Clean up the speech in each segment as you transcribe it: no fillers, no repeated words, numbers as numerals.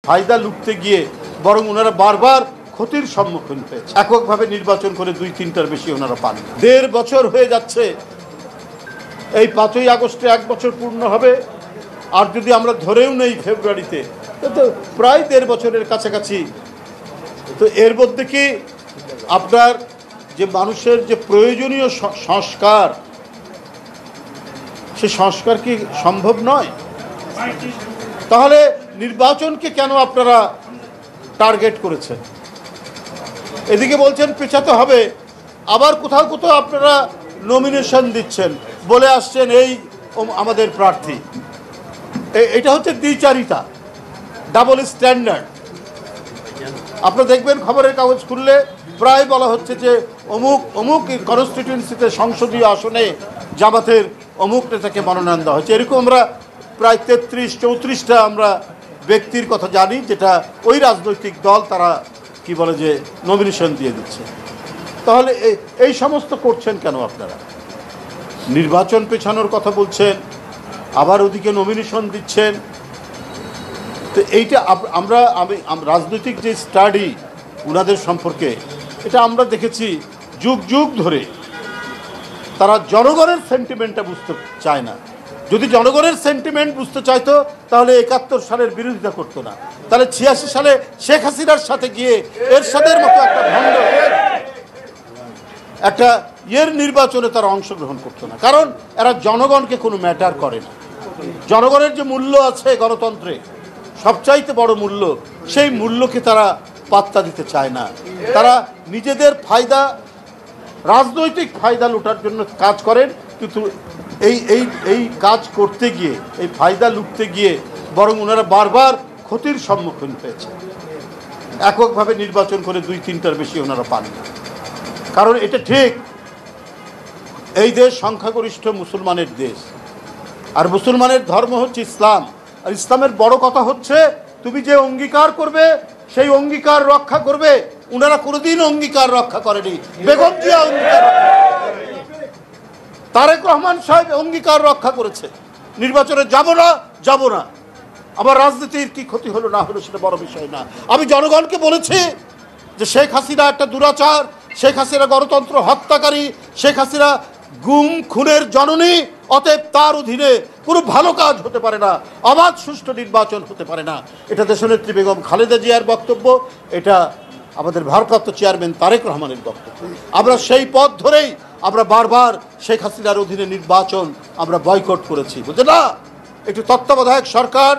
ফায়দা লুটতে গিয়ে বরং ওনারা বারবার ক্ষতির সম্মুখীন হয়েছে। এককভাবে নির্বাচন করে 2-3টার বেশি ওনারা পান। 1.5 বছর হয়ে যাচ্ছে, এই 5ই আগস্টে 1 বছর পূর্ণ হবে। আর যদি আমরা ধরেও নেই ফেব্রুয়ারিতে, তো প্রায় 1.5 বছরের কাছাকাছি। তো এর মধ্যে কি আপনার যে মানুষের যে প্রয়োজনীয় সংস্কার, সে সংস্কার কি সম্ভব নয়? তাহলে নির্বাচনকে কেন আপনারা টার্গেট করেছেন? এদিকে বলছেন পেছাতে হবে, আবার কোথাও কোথাও আপনারা নমিনেশন দিচ্ছেন, বলে আসছেন এই আমাদের প্রার্থী। এটা হচ্ছে দ্বিচারিতা, ডাবল স্ট্যান্ডার্ড। আপনারা দেখবেন খবরের কাগজ খুললে প্রায় বলা হচ্ছে যে অমুক অমুক কনস্টিটিউয়েন্সিতে সংসদীয় আসনে জামাতের অমুক নেতাকে মনোনয়ন দেওয়া হচ্ছে। এরকম আমরা প্রায় 33-34টা আমরা ব্যক্তির কথা জানি, যেটা ওই রাজনৈতিক দল তারা কি বলে যে নমিনেশন দিয়ে দিচ্ছে। তাহলে এই সমস্ত করছেন কেন আপনারা? নির্বাচন পেছানোর কথা বলছেন, আবার ওদিকে নমিনেশন দিচ্ছেন। তো এইটা আমি রাজনৈতিক যে স্টাডি ওনাদের সম্পর্কে, এটা আমরা দেখেছি যুগ যুগ ধরে তারা জনগণের সেন্টিমেন্টটা বুঝতে চায় না। যদি জনগণের সেন্টিমেন্ট বুঝতে চাইতো তাহলে 71 সালের বিরোধিতা করতো না, তাহলে 86 সালে শেখ হাসিনার সাথে গিয়ে এরশাদের মতো একটা ভণ্ড একটা নির্বাচনে তারা অংশগ্রহণ করতো না। কারণ এরা জনগণকে কোনো ম্যাটার করে না। জনগণের যে মূল্য আছে গণতন্ত্রে, সবচাইতে বড় মূল্য, সেই মূল্যকে তারা পাত্তা দিতে চায় না। তারা নিজেদের ফায়দা, রাজনৈতিক ফায়দা লুটার জন্য কাজ করেন, কিন্তু এই কাজ করতে গিয়ে, এই ফায়দা লুটতে গিয়ে বরং ওনারা বারবার ক্ষতির সম্মুখীন হয়েছে। এককভাবে নির্বাচন করে 2-3টার বেশি ওনারা পান। কারণ এটা ঠিক, এই দেশ সংখ্যাগরিষ্ঠ মুসলমানের দেশ, আর মুসলমানের ধর্ম হচ্ছে ইসলাম। আর ইসলামের বড় কথা হচ্ছে তুমি যে অঙ্গীকার করবে সেই অঙ্গীকার রক্ষা করবে। ওনারা কোনোদিন অঙ্গীকার রক্ষা করেনি। বেগম জিয়া অঙ্গীকার, তারেক রহমান সাহেব অঙ্গীকার রক্ষা করেছে, নির্বাচনে যাব না। আবার রাজনীতির কি ক্ষতি হলো না হলো সেটা বড় বিষয় না। আমি জনগণকে বলেছি যে শেখ হাসিনা একটা দুরাচার, শেখ হাসিনা গণতন্ত্র হত্যাকারী, শেখ হাসিনা গুম খুনের জননী, অতএব তার অধীনে কোনো ভালো কাজ হতে পারে না, অবাধ সুষ্ঠু নির্বাচন হতে পারে না। এটা দেশনেত্রী বেগম খালেদা জিয়ার বক্তব্য, এটা আমাদের ভারপ্রাপ্ত চেয়ারম্যান তারেক রহমানের বক্তব্য। আমরা সেই পথ ধরেই আমরা বারবার শেখ হাসিনার অধীনে নির্বাচন আমরা বয়কট করেছি। বুঝলে না, একটু তত্ত্বাবধায়ক সরকার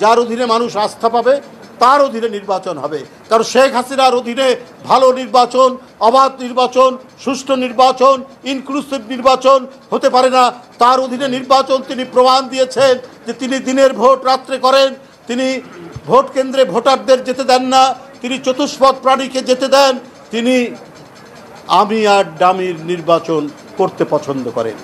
যার অধীনে মানুষ আস্থা পাবে তার অধীনে নির্বাচন হবে। কারণ শেখ হাসিনার অধীনে ভালো নির্বাচন, অবাধ নির্বাচন, সুষ্ঠু নির্বাচন, ইনক্লুসিভ নির্বাচন হতে পারে না। তার অধীনে নির্বাচন তিনি প্রমাণ দিয়েছেন যে তিনি দিনের ভোট রাত্রে করেন, তিনি ভোট কেন্দ্রে ভোটারদের যেতে দেন না, তিনি চতুষ্পদ প্রাণীকে যেতে দেন, তিনি আমি আর ডামির নির্বাচন করতে পছন্দ করেন।